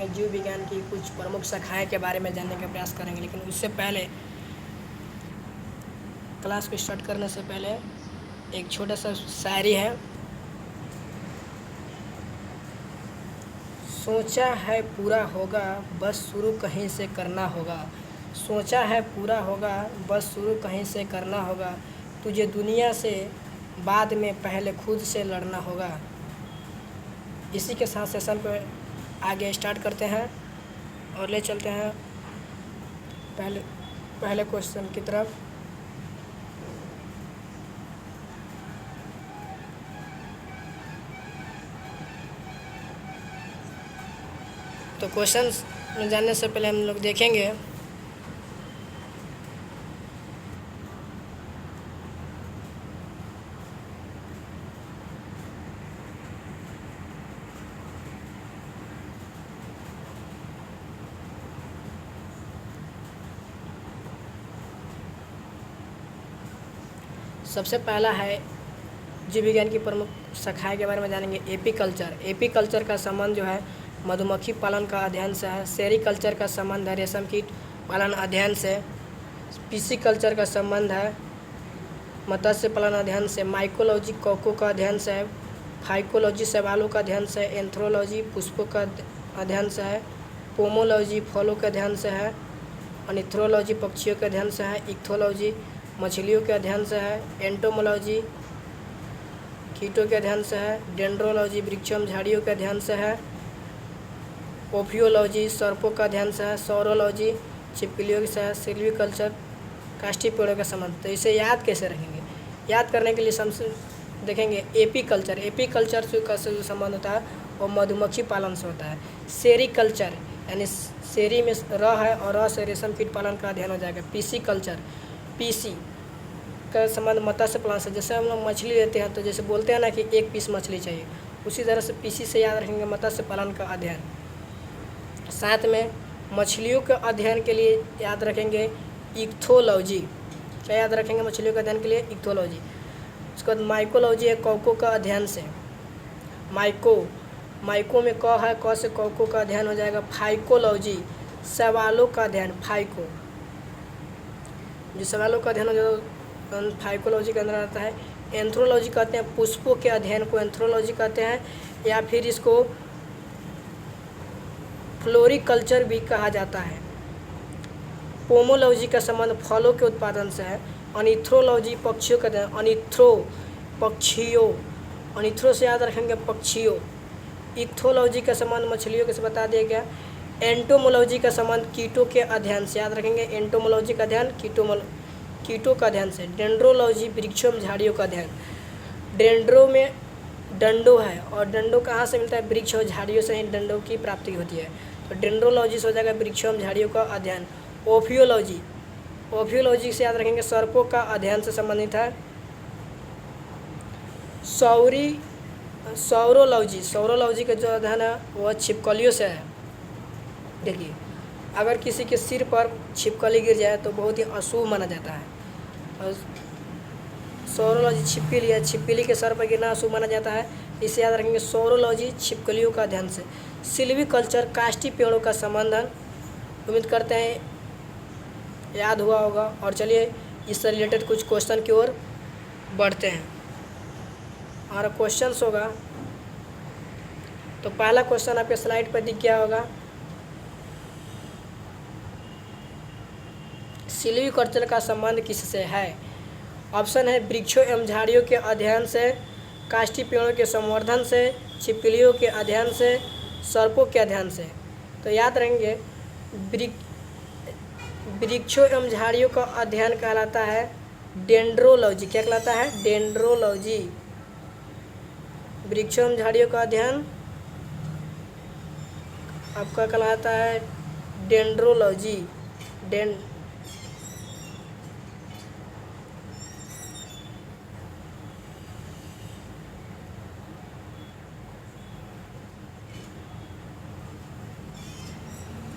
में जीव विज्ञान की कुछ प्रमुख शाखाएं के बारे में जानने का प्रयास करेंगे। लेकिन उससे पहले, क्लास को स्टार्ट करने से पहले एक छोटा सा शायरी है। सोचा है पूरा होगा, बस शुरू कहीं से करना होगा। सोचा है पूरा होगा, बस शुरू कहीं से करना होगा। तुझे दुनिया से बाद में पहले खुद से लड़ना होगा। इसी के साथ सेशन पे आगे स्टार्ट करते हैं और ले चलते हैं पहले क्वेश्चन की तरफ। तो क्वेश्चन में जानने से पहले हम लोग देखेंगे सबसे पहला है जीव विज्ञान की प्रमुख शाखाएं के बारे में जानेंगे। एपीकल्चर। एपीकल्चर का संबंध जो है मधुमक्खी पालन का अध्ययन से है। सेरीकल्चर का संबंध है रेशम कीट पालन अध्ययन से। पिसिकल्चर का संबंध है मत्स्य पालन अध्ययन से। माइकोलॉजी कोको का अध्ययन से है। फाइकोलॉजी शैवालों का अध्ययन से। एंथ्रोलॉजी पुष्पों का अध्ययन से है। पोमोलॉजी फलों के अध्ययन से है। ऑर्निथोलॉजी पक्षियों के अध्ययन से है। इक्थोलॉजी मछलियों के अध्ययन से है। एंटोमोलॉजी कीटों के अध्ययन से है। डेंड्रोलॉजी वृक्षों झाड़ियों के अध्ययन से है। ओफियोलॉजी सर्पों का अध्ययन से है। सौरोलॉजी छिपकलियों से है। सिल्वीकल्चर काष्ठी पेड़ों का संबंध। तो इसे याद कैसे रखेंगे? याद करने के लिए सबसे देखेंगे एपीकल्चर। एपीकल्चर से जो संबंध होता है वो मधुमक्खी पालन से होता है। सेरीकल्चर यानी सेरी में र है और र से रेशम कीट पालन का अध्ययन हो जाएगा। पिसिकल्चर पीसी का संबंध मत्स्य पालन से। जैसे हम लोग मछली लेते हैं तो जैसे बोलते हैं ना कि एक पीस मछली चाहिए, उसी तरह से पीसी से याद रखेंगे मत्स्य पालन का अध्ययन। साथ में मछलियों के अध्ययन के लिए याद रखेंगे इक्थोलॉजी। क्या याद रखेंगे मछलियों के अध्ययन के लिए? इक्थोलॉजी। उसके बाद माइकोलॉजी है कोको का अध्ययन से। माइको में क है, क से कोको का अध्ययन हो जाएगा। फाइकोलॉजी सवालों का अध्ययन। फाइको जो सवालों का अध्ययन हो जाए फाइकोलॉजी के अंदर आता है। एंथ्रोलॉजी कहते हैं पुष्पों के अध्ययन को एंथ्रोलॉजी कहते हैं, या फिर इसको फ्लोरिकल्चर भी कहा जाता है। पोमोलॉजी का संबंध फलों के उत्पादन से है। ऑर्निथोलॉजी पक्षियों का अध्ययन। पक्षियों, ऑर्निथ्रो से याद रखेंगे पक्षियों। इक्थोलॉजी का संबंध मछलियों के से बता दिया गया। एंटोमोलॉजी का संबंध कीटों के अध्ययन से याद रखेंगे। एंटोमोलॉजी का अध्ययन कीटों का अध्ययन से। डेंड्रोलॉजी वृक्षों में झाड़ियों का अध्ययन। डेंड्रो में डंडो है और डंडो कहाँ से मिलता है? वृक्ष और झाड़ियों से ही डंडो की प्राप्ति होती है। तो डेंड्रोलॉजी से हो जाएगा वृक्षों में झाड़ियों का अध्ययन। ओफियोलॉजी से याद रखेंगे सर्पों का अध्ययन से संबंधित है। सौरोलॉजी का जो अध्ययन है वह छिपकलियों से है। देखिए, अगर किसी के सिर पर छिपकली गिर जाए तो बहुत ही अशुभ माना जाता है। और सौरोलॉजी छिपकली है, छिपकली के सर पर गिरना अशुभ माना जाता है। इसे याद रखेंगे सौरोलॉजी छिपकलियों का अध्ययन से। सिल्वीकल्चर काष्ठी पेड़ों का संबंधन। उम्मीद करते हैं याद हुआ होगा। और चलिए इससे रिलेटेड कुछ क्वेश्चन की ओर बढ़ते हैं। हमारा क्वेश्चंस होगा, तो पहला क्वेश्चन आपके स्लाइड पर दिख गया होगा। सिल्वीकल्चर का संबंध किससे है? ऑप्शन है वृक्षों एवं झाड़ियों के अध्ययन से, काष्ठी पेड़ों के संवर्धन से, छिपकलियों के अध्ययन से, सर्पों के अध्ययन से। तो याद रहेंगे वृक्षों एवं झाड़ियों का अध्ययन कहलाता है डेंड्रोलॉजी। क्या कहलाता है? डेंड्रोलॉजी। वृक्षों एवं झाड़ियों का अध्ययन आपका कहलाता है डेंड्रोलॉजी।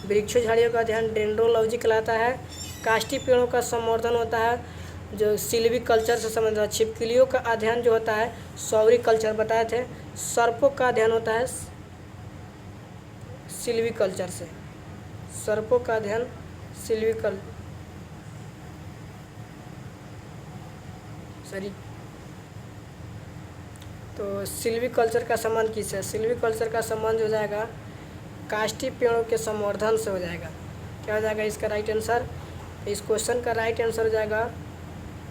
वृक्षों झाड़ियों का अध्ययन डेंड्रोलॉजी कहलाता है। काष्ठी पेड़ों का संवर्धन होता है जो सिल्वीकल्चर से संबंधित है। छिपकलियों का अध्ययन जो होता है सौरिकल्चर बताए थे। सर्पों का अध्ययन होता है सिल्वीकल्चर से, सर्पों का अध्ययन तो सिल्वीकल्चर का संबंध किससे? सिल्वीकल्चर का संबंध हो जाएगा काष्ठी पेड़ों के संवर्धन से हो जाएगा। क्या हो जाएगा इसका राइट आंसर? इस क्वेश्चन का राइट आंसर हो जाएगा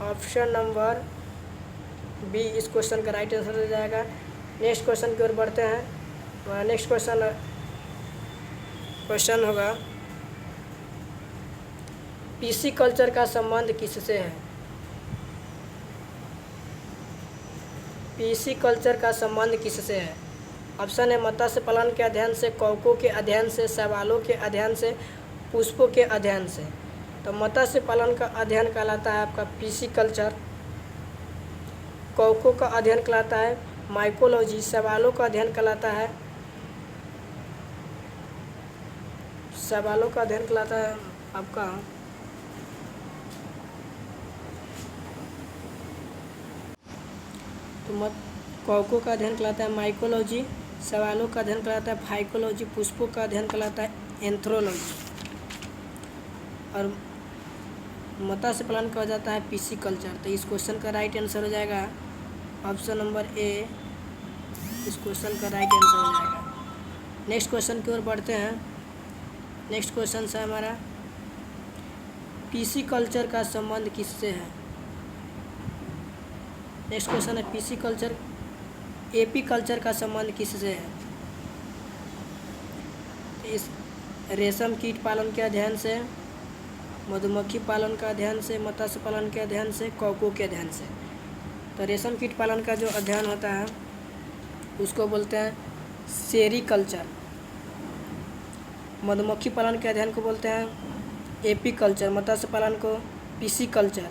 ऑप्शन नंबर बी। इस क्वेश्चन का राइट आंसर हो जाएगा। नेक्स्ट क्वेश्चन की ओर बढ़ते हैं। नेक्स्ट क्वेश्चन होगा पीसी कल्चर का संबंध किससे है? पीसी कल्चर का संबंध किससे है? ऑप्शन है मत्स्य पालन के अध्ययन से, कौकों के अध्ययन से, शैवालों के अध्ययन से, पुष्पों के अध्ययन से। तो मत्स्य पालन का अध्ययन कहलाता है आपका पीसी कल्चर, कौकों का अध्ययन कहलाता है माइकोलॉजी, शैवालों का अध्ययन कहलाता है आपका तो कौकों का अध्ययन कहलाता है माइकोलॉजी, शैवालों का अध्ययन कहलाता है फाइकोलॉजी, पुष्पों का अध्ययन कहलाता है एंथ्रोलॉजी, और मत्स्य पालन का हो जाता है पीसी कल्चर। तो इस क्वेश्चन का राइट आंसर हो जाएगा ऑप्शन नंबर ए। इस क्वेश्चन का राइट आंसर हो जाएगा। नेक्स्ट क्वेश्चन की ओर बढ़ते हैं। नेक्स्ट क्वेश्चन है हमारा पीसी कल्चर का संबंध किससे है? नेक्स्ट क्वेश्चन है पीसी कल्चर एपी कल्चर का संबंध किससे है? इस रेशम कीट पालन के अध्ययन से, मधुमक्खी पालन का अध्ययन से, मत्स्य पालन के अध्ययन से, कौकों के अध्ययन से। तो रेशम कीट पालन का जो अध्ययन होता है उसको बोलते हैं सेरीकल्चर, मधुमक्खी पालन के अध्ययन को बोलते हैं एपी कल्चर, मत्स्य पालन को पीसी कल्चर,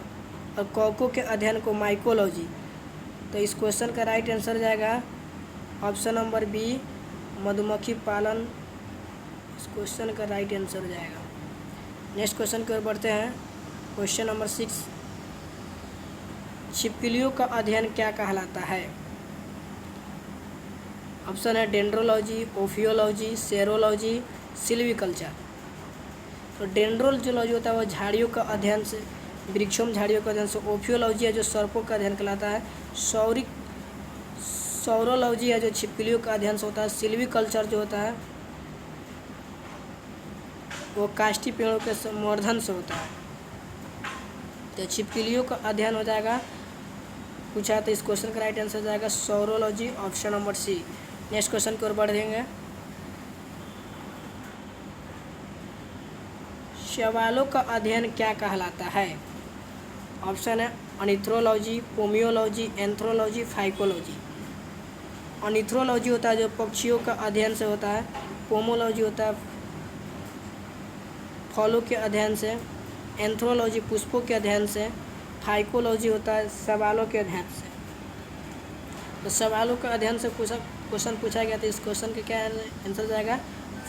और कौकों के अध्ययन को माइकोलॉजी। तो इस क्वेश्चन का राइट आंसर जाएगा ऑप्शन नंबर बी, मधुमक्खी पालन। इस क्वेश्चन का राइट आंसर हो जाएगा। नेक्स्ट क्वेश्चन की ओर बढ़ते हैं। क्वेश्चन नंबर 6, छिपकलियों का अध्ययन क्या कहलाता है? ऑप्शन है डेंड्रोलॉजी, ओफियोलॉजी, सेरोलॉजी, सिल्वीकल्चर। तो डेंड्रोलॉजी होता है वो झाड़ियों का अध्ययन से, वृक्षों में झाड़ियों का अध्ययन से। ओफियोलॉजी है जो सर्पों का अध्ययन कहलाता है। सौरोलॉजी है जो छिपकलियों का अध्ययन से होता है। सिल्वीकल्चर जो होता है वो काष्ठी पेड़ों के संवर्धन से होता है। तो छिपकलियों का अध्ययन हो जाएगा पूछा, तो इस क्वेश्चन का राइट आंसर जाएगा saurology, option number C. Next question की ओर बढ़ेंगे। शैवालों का अध्ययन क्या कहलाता है? ऑप्शन है ऑर्निथोलॉजी, पोमियोलॉजी, एंथ्रोलॉजी, फाइकोलॉजी। ऑर्निथोलॉजी होता है जो पक्षियों का अध्ययन से होता है। पोमोलॉजी होता है फलों के अध्ययन से। एंथ्रोलॉजी पुष्पों के अध्ययन से। फाइकोलॉजी होता है शैवालों के अध्ययन से। तो शैवालों का अध्ययन से क्वेश्चन पूछा गया, तो इस क्वेश्चन का क्या आंसर जाएगा?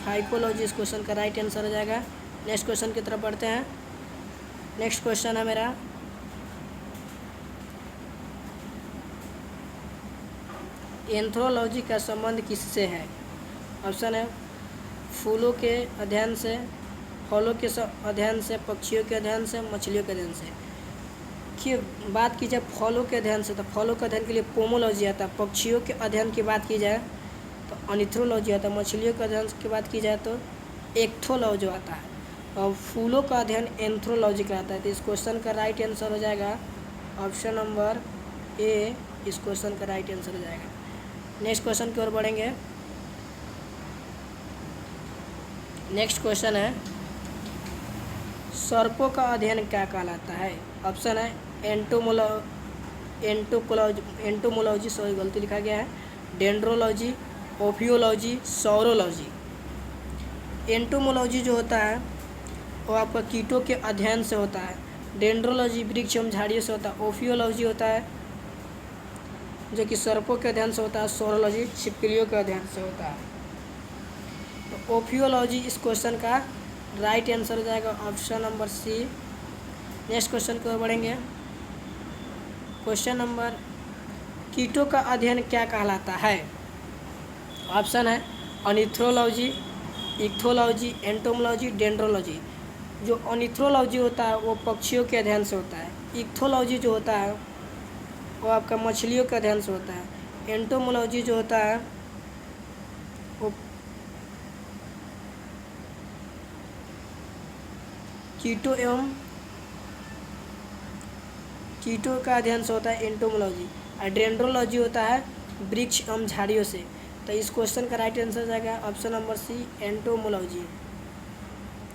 फाइकोलॉजी इस क्वेश्चन का राइट आंसर हो जाएगा। नेक्स्ट क्वेश्चन की तरफ बढ़ते हैं। नेक्स्ट क्वेश्चन है मेरा एंथ्रोलॉजी का संबंध किससे है? ऑप्शन है फूलों के अध्ययन से, फलों के अध्ययन से, पक्षियों के अध्ययन से, मछलियों के अध्ययन से। कि बात की जाए फलों के अध्ययन से, तो फलों के अध्ययन के लिए पोमोलॉजी आता है। पक्षियों के अध्ययन की बात की जाए तो ऑर्निथोलॉजी आता है। मछलियों के अध्ययन की बात की जाए तो एक्थोलॉजी आता है। और फूलों का अध्ययन एंथ्रोलॉजी कहलाता है। तो इस क्वेश्चन का राइट आंसर हो जाएगा ऑप्शन नंबर ए। इस क्वेश्चन का राइट आंसर हो जाएगा। नेक्स्ट क्वेश्चन की ओर बढ़ेंगे। नेक्स्ट क्वेश्चन है सर्पों का अध्ययन क्या कहलाता है? ऑप्शन है एंटोमोलॉजी, सॉरी गलती लिखा गया है, डेंड्रोलॉजी, ओफियोलॉजी, सौरोलॉजी। एंटोमोलॉजी जो होता है वो आपका कीटों के अध्ययन से होता है। डेंड्रोलॉजी वृक्ष एवं झाड़ियों से होता है। ओफियोलॉजी होता है जो कि सर्पों के अध्ययन से होता है। सौरोलॉजी छिपकलियों के अध्ययन से होता है। तो ओफियोलॉजी इस क्वेश्चन का राइट आंसर हो जाएगा option number C. Next question की ओर बढ़ेंगे। क्वेश्चन नंबर कीटों का अध्ययन क्या कहलाता है? ऑप्शन है ऑर्निथोलॉजी, इक्थोलॉजी, एंटोमोलॉजी, डेंड्रोलॉजी। जो ऑर्निथोलॉजी होता है वो पक्षियों के अध्ययन से होता है। इक्थोलॉजी जो होता है वो आपका मछलियों के अध्ययन से होता है। एंटोमोलॉजी जो होता है वो कीटों का अध्ययन से होता है एंटोमोलॉजी। और डेंड्रोलॉजी होता है वृक्ष एवं झाड़ियों से। तो इस क्वेश्चन का राइट आंसर जाएगा option number C, entomology.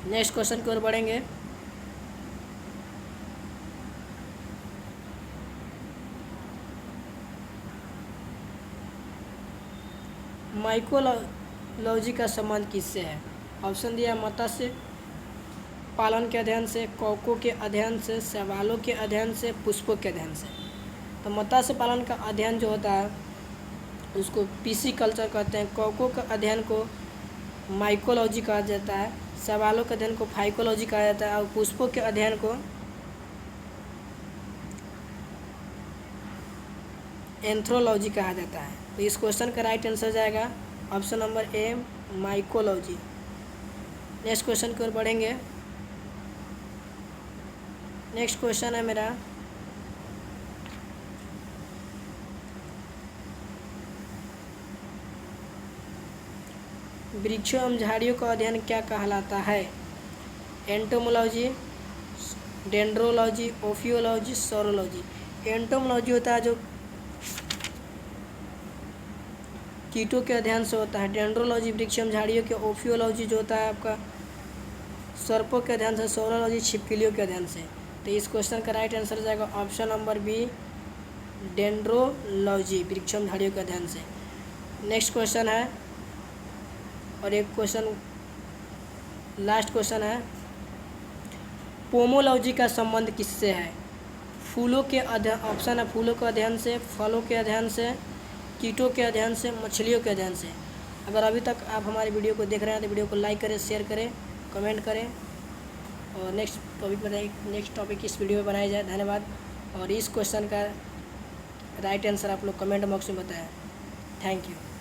Next question की ओर बढ़ेंगे। माइकोलॉजी का संबंध किससे है? ऑप्शन दिया मत्स्य पालन के अध्ययन से, कौकों के अध्ययन से, शैवालों के अध्ययन से, पुष्पों के अध्ययन से। तो मत्स्य पालन का अध्ययन जो होता है उसको पीसी कल्चर कहते हैं। कौकों का अध्ययन को माइकोलॉजी कहा जाता है, शैवालों के अध्ययन को फाइकोलॉजी कहा जाता है और पुष्पों के अध्ययन को एंथ्रोलॉजी कहा जाता है। तो इस क्वेश्चन का राइट आंसर जाएगा option number A, mycology. Next question की ओर बढ़ेंगे। नेक्स्ट क्वेश्चन है मेरा वृक्षों एवं झाड़ियों का अध्ययन क्या कहलाता है? Entomology, dendrology, ओफियोलॉजी, saurology. एंटोमोलॉजी होता है जो कीटों के अध्ययन से होता है। डेंड्रोलॉजी वृक्ष एवं झाड़ियों के। ओफियोलॉजी जो होता है आपका सर्पों के अध्ययन से। सोरोलॉजी छिपकलियों के अध्ययन से। तो इस क्वेश्चन का राइट आंसर जाएगा ऑप्शन नंबर बी, डेंड्रोलॉजी वृक्ष एवं झाड़ियों के अध्ययन से। नेक्स्ट क्वेश्चन है और एक क्वेश्चन लास्ट क्वेश्चन है, पोमोलॉजी का संबंध किससे है? फूलों के अध्ययन। ऑप्शन है फूलों के अध्ययन से, फलों के अध्ययन से, कीटों के अध्ययन से, मछलियों के अध्ययन से। अगर अभी तक आप हमारी वीडियो को देख रहे हैं तो वीडियो को लाइक करें, शेयर करें, कमेंट करें और नेक्स्ट टॉपिक इस वीडियो में बनाया जाए। धन्यवाद। और इस क्वेश्चन का राइट आंसर आप लोग कमेंट बॉक्स में बताएं। Thank you.